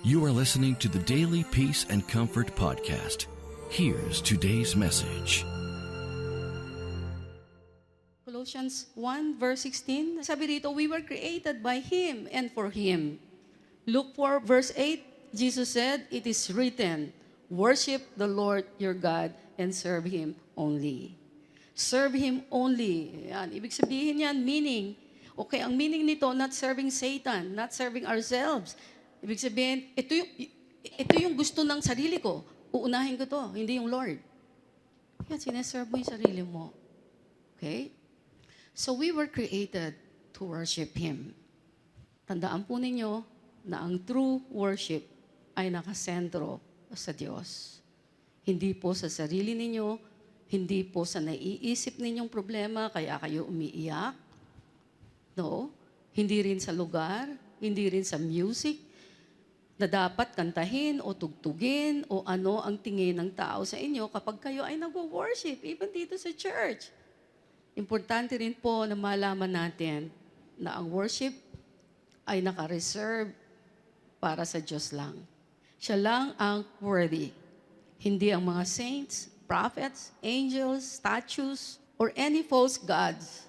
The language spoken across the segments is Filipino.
You are listening to the Daily Peace and Comfort Podcast. Here's today's message. Colossians 1 verse 16, sabi rito, we were created by Him and for Him. Luke 4 verse 8, Jesus said, it is written, worship the Lord your God and serve Him only. Serve Him only. Yan. Ibig sabihin yan, meaning, okay, ang meaning nito, not serving Satan, not serving ourselves. Ibig sabihin, ito yung gusto ng sarili ko. Uunahin ko to, hindi yung Lord. Yan, sineserve mo yung sarili mo. Okay? So we were created to worship Him. Tandaan po ninyo na ang true worship ay nakasentro sa Diyos. Hindi po sa sarili ninyo, hindi po sa naiisip ninyong problema, kaya kayo umiiyak. No? Hindi rin sa lugar, hindi rin sa music, na dapat kantahin o tugtugin o ano ang tingin ng tao sa inyo kapag kayo ay nag-worship, even dito sa church. Importante rin po na malaman natin na ang worship ay naka-reserve para sa Diyos lang. Siya lang ang worthy. Hindi ang mga saints, prophets, angels, statues, or any false gods,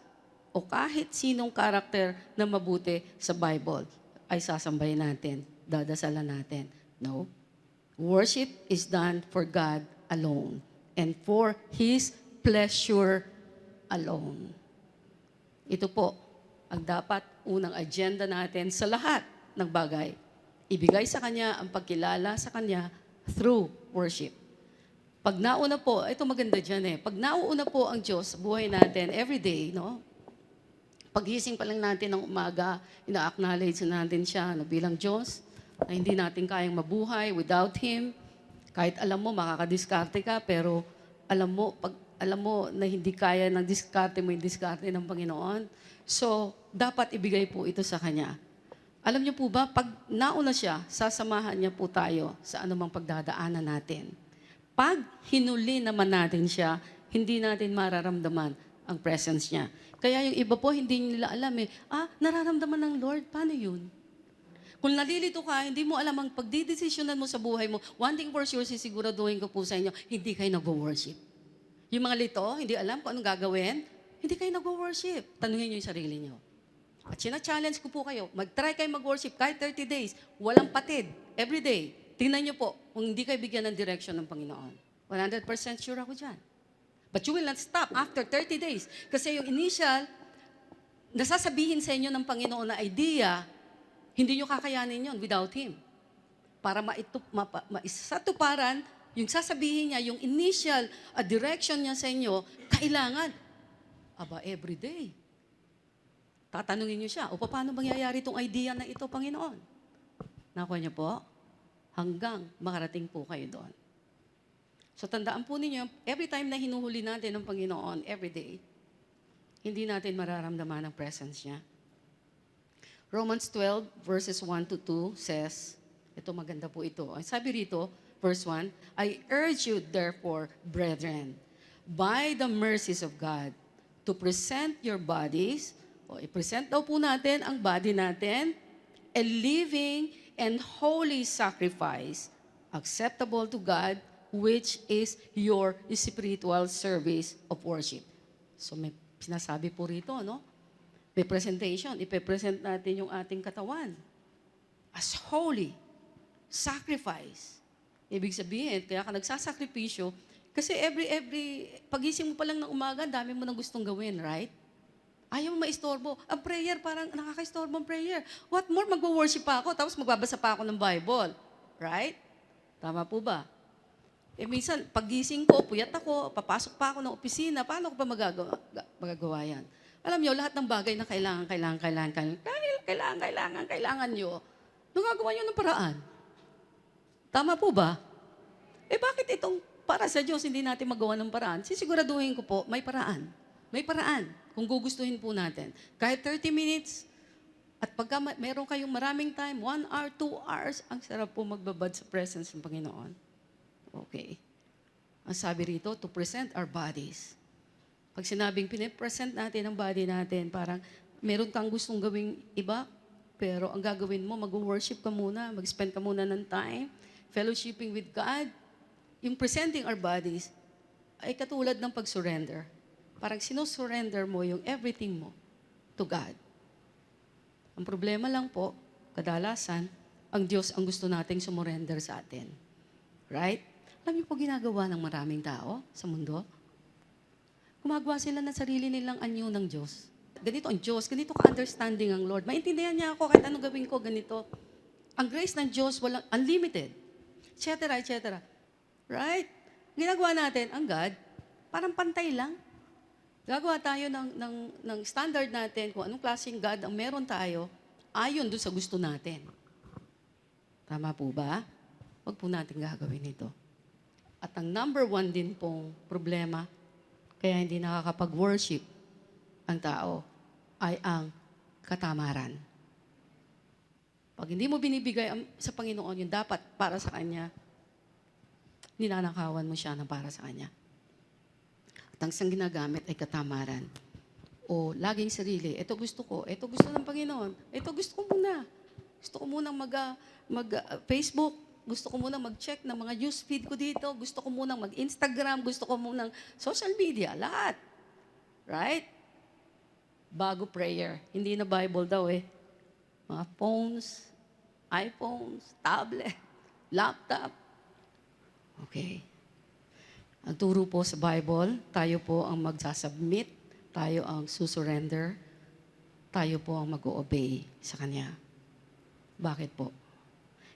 o kahit sinong karakter na mabuti sa Bible ay sasambahin natin, dadasalan natin. No. Worship is done for God alone and for His pleasure alone. Ito po ang dapat unang agenda natin sa lahat ng bagay. Ibigay sa Kanya ang pagkilala sa Kanya through worship. Pag nauna po, ito maganda dyan pag nauuna po ang Diyos sa buhay natin everyday, no? Paggising pa lang natin ng umaga, ina-acknowledge natin siya na bilang Diyos, na hindi natin kayang mabuhay without Him. Kahit alam mo, makakadiskarte ka, pero alam mo na hindi kaya ng diskarte mo yung diskarte ng Panginoon. So, dapat ibigay po ito sa Kanya. Alam niyo po ba, pag nauna siya, sasamahan niya po tayo sa anumang pagdadaanan natin. Pag hinuli naman natin siya, hindi natin mararamdaman ang presence niya. Kaya yung iba po, hindi nila alam nararamdaman ng Lord, paano yun? Kung nalilito ka, hindi mo alam ang pagdidesisyonan mo sa buhay mo, one thing for sure, sisiguraduhin ko po sa inyo, hindi kayo nag-worship. Yung mga lito, hindi alam kung anong gagawin, hindi kayo nag-worship. Tanungin niyo yung sarili niyo. At sina-challenge ko po kayo, mag-try kayo mag-worship kahit 30 days, walang patid, every day. Tingnan niyo po, kung hindi kayo bigyan ng direction ng Panginoon. 100% sure ako dyan. But you will not stop after 30 days. Kasi yung initial, nasasabihin sa inyo ng Panginoon na idea, hindi nyo kakayanin yon without Him. Para maisatuparan, yung sasabihin niya, yung initial direction niya sa inyo, kailangan, every day. Tatanungin niyo siya, paano mangyayari itong idea na ito, Panginoon? Nakuha niyo po? Hanggang makarating po kayo doon. So tandaan po ninyo, every time na hinuhuli natin ng Panginoon, every day, hindi natin mararamdaman ang presence niya. Romans 12 verses 1 to 2 says, ito maganda po ito. Sabi rito, verse 1, I urge you therefore, brethren, by the mercies of God, to present your bodies, i-present daw po natin ang body natin, a living and holy sacrifice, acceptable to God, which is your spiritual service of worship. So may sinasabi po rito, no? May presentation, ipe-present natin yung ating katawan as holy sacrifice. Ibig sabihin, kaya ka nagsasakripisyo, kasi every pagising mo pa lang ng umaga, dami mo nang gustong gawin, right? Ayaw mo maistorbo. Ang prayer, parang nakakaistorbo ang prayer. What more, mag-worship pa ako, tapos magbabasa pa ako ng Bible. Right? Tama po ba? Minsan, pagising ko, puyat ako, papasok pa ako ng opisina, paano ko pa magagawa yan? Alam niyo, lahat ng bagay na kailangan nyo, nagagawa nyo ng paraan. Tama po ba? Bakit itong para sa Diyos hindi natin magawa ng paraan? Sisiguraduhin ko po, may paraan. May paraan kung gugustuhin po natin. Kahit 30 minutes, at pagka meron kayong maraming time, 1 hour, 2 hours, ang sarap po magbabad sa presence ng Panginoon. Okay. Ang sabi rito, to present our bodies. Pag sinabing pinipresent natin ang body natin, parang meron kang gustong gawing iba, Pero ang gagawin mo, mag-worship ka muna, mag-spend ka muna ng time, fellowshipping with God. Yung presenting our bodies ay katulad ng pag-surrender. Parang sinusurrender mo yung everything mo to God. Ang problema lang po, kadalasan, ang Diyos ang gusto nating sumurrender sa atin. Right? Alam niyo po ginagawa ng maraming tao sa mundo? Gumagawa sila ng sarili nilang anyo ng Diyos. Ganito ang Diyos, ganito ka-understanding ang Lord. Maintindihan niya ako kahit anong gawin ko, ganito. Ang grace ng Diyos, walang unlimited. Etc., etc. Right? Ginagawa natin, ang God, parang pantay lang. Gagawa tayo ng standard natin kung anong klaseng God ang meron tayo, ayon doon sa gusto natin. Tama po ba? Huwag po natin gagawin ito. At ang number one din pong problema, kaya hindi nakakapag-worship ang tao, ay ang katamaran. Pag hindi mo binibigay sa Panginoon yung dapat para sa Kanya, ninanakawan mo siya ng para sa Kanya. At ang isang ginagamit ay katamaran. O laging sarili, ito gusto ko, ito gusto ng Panginoon, ito gusto ko muna. Gusto ko munang mag-Facebook, gusto ko munang mag-check ng mga news feed ko dito, gusto ko munang mag-Instagram, gusto ko munang social media, lahat. Right? Bago prayer. Hindi na Bible daw eh. Mga phones, iPhones, tablet, laptop. Okay. Ang turo po sa Bible, tayo po ang magsasubmit, tayo ang susurrender, tayo po ang mag-o-obey sa Kanya. Bakit po?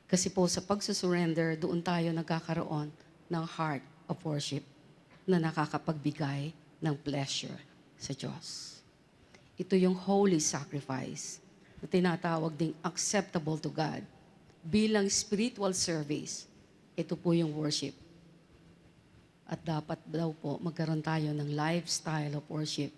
Kasi po sa pagsusurrender, doon tayo nagkakaroon ng heart of worship na nakakapagbigay ng pleasure sa Diyos. Ito yung holy sacrifice na tinatawag ding acceptable to God. Bilang spiritual service, ito po yung worship. At dapat daw po magkaroon tayo ng lifestyle of worship.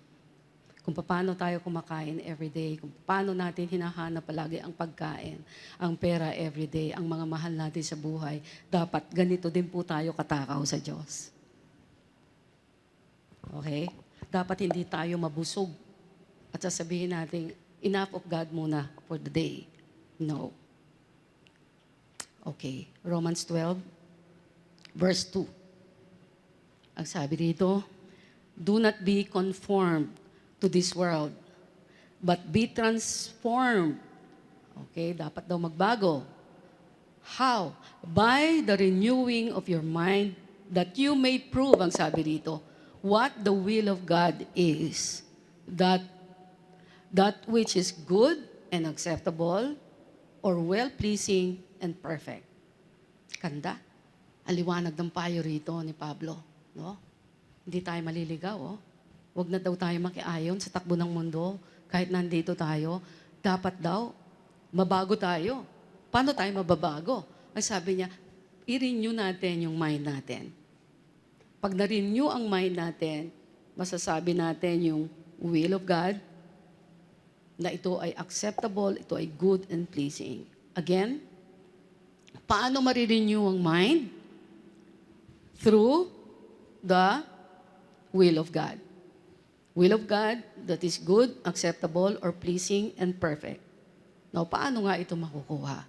Kung paano tayo kumakain everyday, kung paano natin hinahanap palagi ang pagkain, ang pera everyday, ang mga mahal natin sa buhay, dapat ganito din po tayo katakaw sa Diyos. Okay? Dapat hindi tayo mabusog at sasabihin natin, enough of God muna for the day. No. Okay. Romans 12, verse 2. Ang sabi dito, do not be conformed to this world, but be transformed. Okay, dapat daw magbago. How? By the renewing of your mind, that you may prove, ang sabi dito, what the will of God is. That which is good and acceptable, or well-pleasing and perfect. Kanda. Aliwanag ng payo rito ni Pablo. No? Hindi tayo maliligaw. Oh. Huwag na daw tayo makiayon sa takbo ng mundo. Kahit nandito tayo, dapat daw, mabago tayo. Paano tayo mababago? Ang sabi niya, i-renew natin yung mind natin. Pag na-renew ang mind natin, masasabi natin yung will of God, na ito ay acceptable, ito ay good and pleasing. Again, paano marirenew ang mind? Through the will of God. Will of God that is good, acceptable, or pleasing, and perfect. Now, paano nga ito makukuha?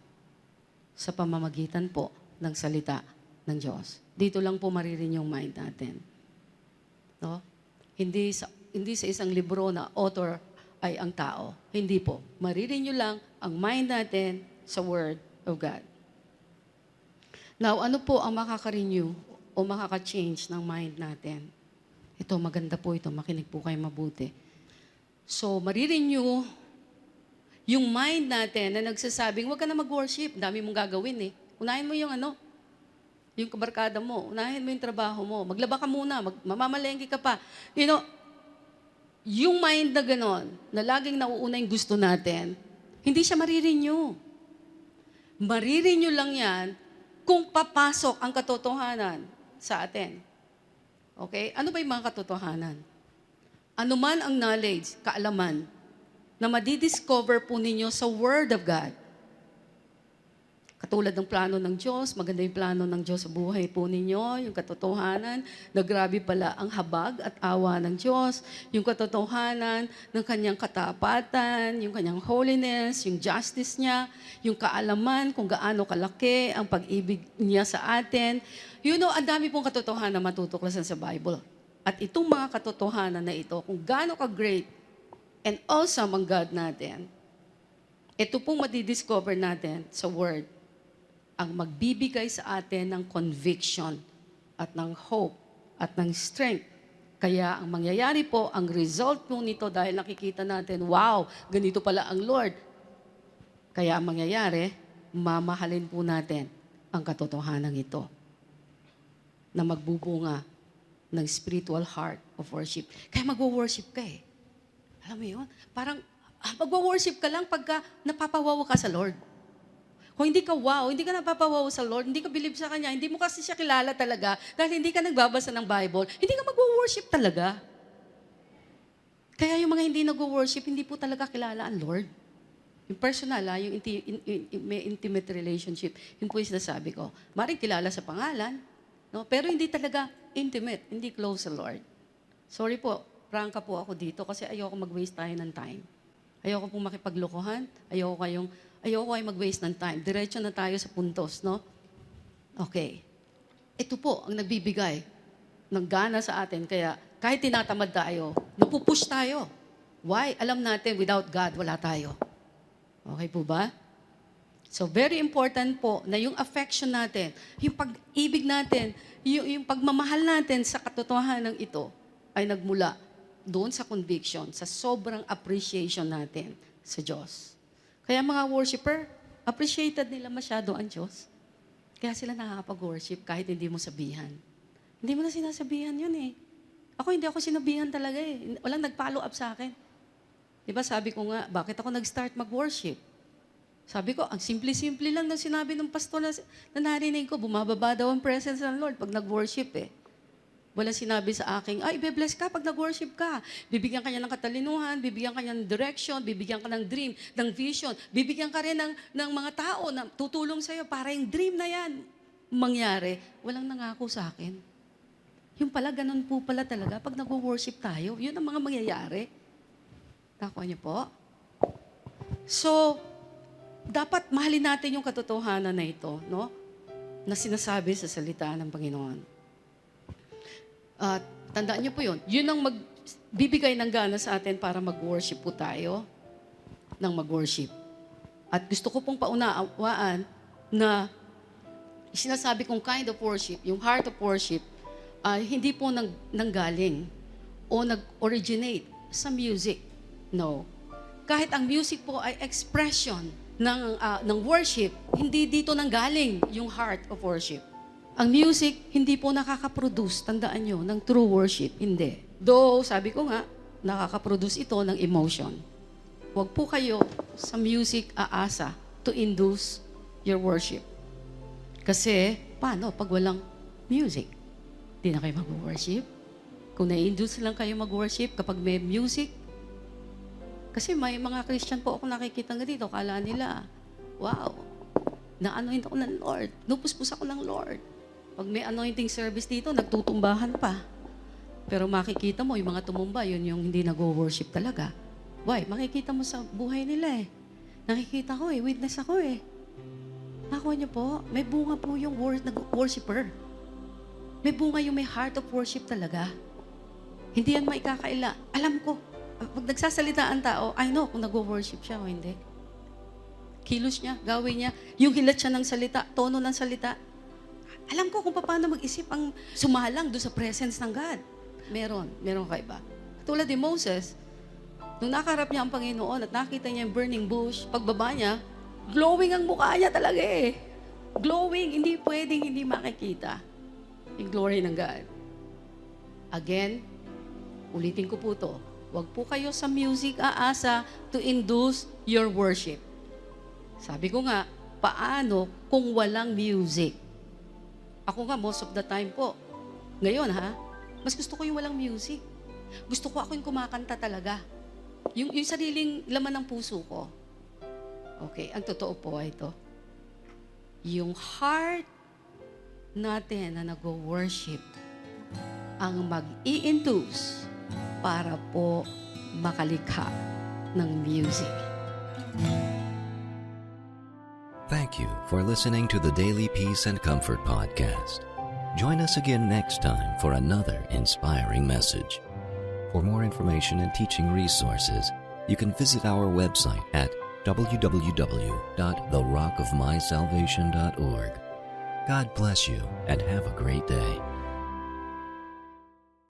Sa pamamagitan po ng salita ng Diyos. Dito lang po marirenew yung mind natin. No? Hindi sa isang libro na author ay ang tao. Hindi po. Marirenew lang ang mind natin sa Word of God. Now, ano po ang makaka-renew o makaka-change ng mind natin? Ito, maganda po ito. Makinig po kayo mabuti. So, marirenew yung mind natin na nagsasabing, huwag ka na mag-worship. Dami mong gagawin eh. Unahin mo yung yung kabarkada mo. Unahin mo yung trabaho mo. Maglaba ka muna. Mamamalengke ka pa. You know, yung mind na gano'n, na laging nauuna yung gusto natin, hindi siya marirenew. Marirenew lang yan kung papasok ang katotohanan sa atin. Okay? Ano ba yung mga katotohanan? Ano man ang knowledge, kaalaman, na madidiscover po ninyo sa Word of God. Katulad ng plano ng Diyos, maganda yung plano ng Diyos sa buhay po ninyo, yung katotohanan na grabe pala ang habag at awa ng Diyos, yung katotohanan ng kanyang katapatan, yung kanyang holiness, yung justice niya, yung kaalaman kung gaano kalaki ang pag-ibig niya sa atin. Ang dami pong katotohanan na matutuklasan sa Bible. At itong mga katotohanan na ito, kung gaano ka-great and awesome ang God natin, ito pong madidiscover natin sa Word, ang magbibigay sa atin ng conviction at ng hope at ng strength. Kaya ang mangyayari po, ang result po nito dahil nakikita natin, wow, ganito pala ang Lord. Kaya ang mangyayari, mamahalin po natin ang katotohanan ito na magbubunga ng spiritual heart of worship. Kaya mag-worship ka eh. Alam mo yun? Parang mag-worship ka lang pagka napapawawa ka sa Lord. Kung hindi ka wow, hindi ka napapawaw sa Lord, hindi ka believe sa Kanya, hindi mo kasi siya kilala talaga, dahil hindi ka nagbabasa ng Bible, hindi ka mag-worship talaga. Kaya yung mga hindi nag-worship, hindi po talaga kilala ang Lord. Yung personal, yung may intimate relationship, yun po yung sinasabi ko. Maring kilala sa pangalan, no? Pero hindi talaga intimate, hindi close sa Lord. Sorry po, prangka po ako dito kasi ayoko mag-waste tayo ng time. Ayoko pong makipaglokohan, ayoko kayong mag-waste ng time. Diretso na tayo sa puntos, no? Okay. Ito po ang nagbibigay ng gana sa atin. Kaya kahit tinatamad tayo, napupush tayo. Why? Alam natin, without God, wala tayo. Okay po ba? So, very important po na yung affection natin, yung pag-ibig natin, yung pagmamahal natin sa katotohanan ng ito ay nagmula doon sa conviction, sa sobrang appreciation natin sa Diyos. Kaya mga worshiper, appreciated nila masyado ang Diyos. Kaya sila nakakapag-worship kahit hindi mo sabihan. Hindi mo na sinasabihan yun eh. Hindi ako sinabihan talaga eh. Walang nag-follow up sa akin. Diba sabi ko nga, bakit ako nag-start mag-worship? Sabi ko, ang simple-simple lang na sinabi ng pastor na narinig ko, bumababa daw ang presence ng Lord pag nag-worship eh. Walang sinabi sa akin, ibe-bless ka pag nag-worship ka. Bibigyan ka niya ng katalinuhan, bibigyan ka niya ng direction, bibigyan ka ng dream, ng vision. Bibigyan ka rin ng mga tao na tutulong sa'yo para yung dream na yan mangyari. Walang nangako sa akin. Yung pala, ganun po pala talaga. Pag nag-worship tayo, yun ang mga mangyayari. Nakuha niyo po? So, dapat mahalin natin yung katotohanan na ito, no? Na sinasabi sa salita ng Panginoon. Tandaan niyo po yun. Yun ang magbibigay ng gana sa atin para mag-worship po tayo ng mag-worship. At gusto ko pong paunawaan na sinasabi kong kind of worship, yung heart of worship, hindi po nanggaling o nag-originate sa music. No. Kahit ang music po ay expression ng worship, hindi dito nanggaling yung heart of worship. Ang music, hindi po nakaka-produce, tandaan nyo, ng true worship. Hindi. Though, sabi ko nga, nakaka-produce ito ng emotion. Huwag po kayo sa music aasa to induce your worship. Kasi, paano pag walang music? Di na kayo mag-worship? Kung na-induce lang kayo mag-worship kapag may music, kasi may mga Christian po ako nakikita nga dito, kala nila, wow, na-anoint ako ng Lord. Nupuspos ako ng Lord. Pag may anointing service dito, nagtutumbahan pa. Pero makikita mo, yung mga tumumba, yun yung hindi nag-worship talaga. Why? Makikita mo sa buhay nila eh. Nakikita ko eh, witness ako eh. Nakuha niyo po, may bunga po yung worshiper. May bunga yung may heart of worship talaga. Hindi yan maikakaila. Alam ko, pag nagsasalita ang tao, I know kung nag-worship siya o hindi. Kilos niya, gawin niya, yung hilat siya ng salita, tono ng salita. Alam ko kung paano mag-isip ang sumalang doon sa presence ng God. Meron kaiba. Tulad ni Moses, nung nakaharap niya ang Panginoon at nakita niya yung burning bush, pagbaba niya, glowing ang mukha niya talaga eh. Glowing, hindi pwedeng hindi makikita yung glory ng God. Again, ulitin ko po to. Huwag po kayo sa music aasa to induce your worship. Sabi ko nga, paano kung walang music? Ako nga, most of the time po. Ngayon mas gusto ko yung walang music. Gusto ko ako yung kumakanta talaga. Yung sariling laman ng puso ko. Okay, ang totoo po ay ito. yung heart natin na nag-worship ang mag-i-induce para po makalikha ng music. Thank you for listening to the Daily Peace and Comfort podcast. Join us again next time for another inspiring message. For more information and teaching resources, you can visit our website at www.therockofmysalvation.org. God bless you and have a great day.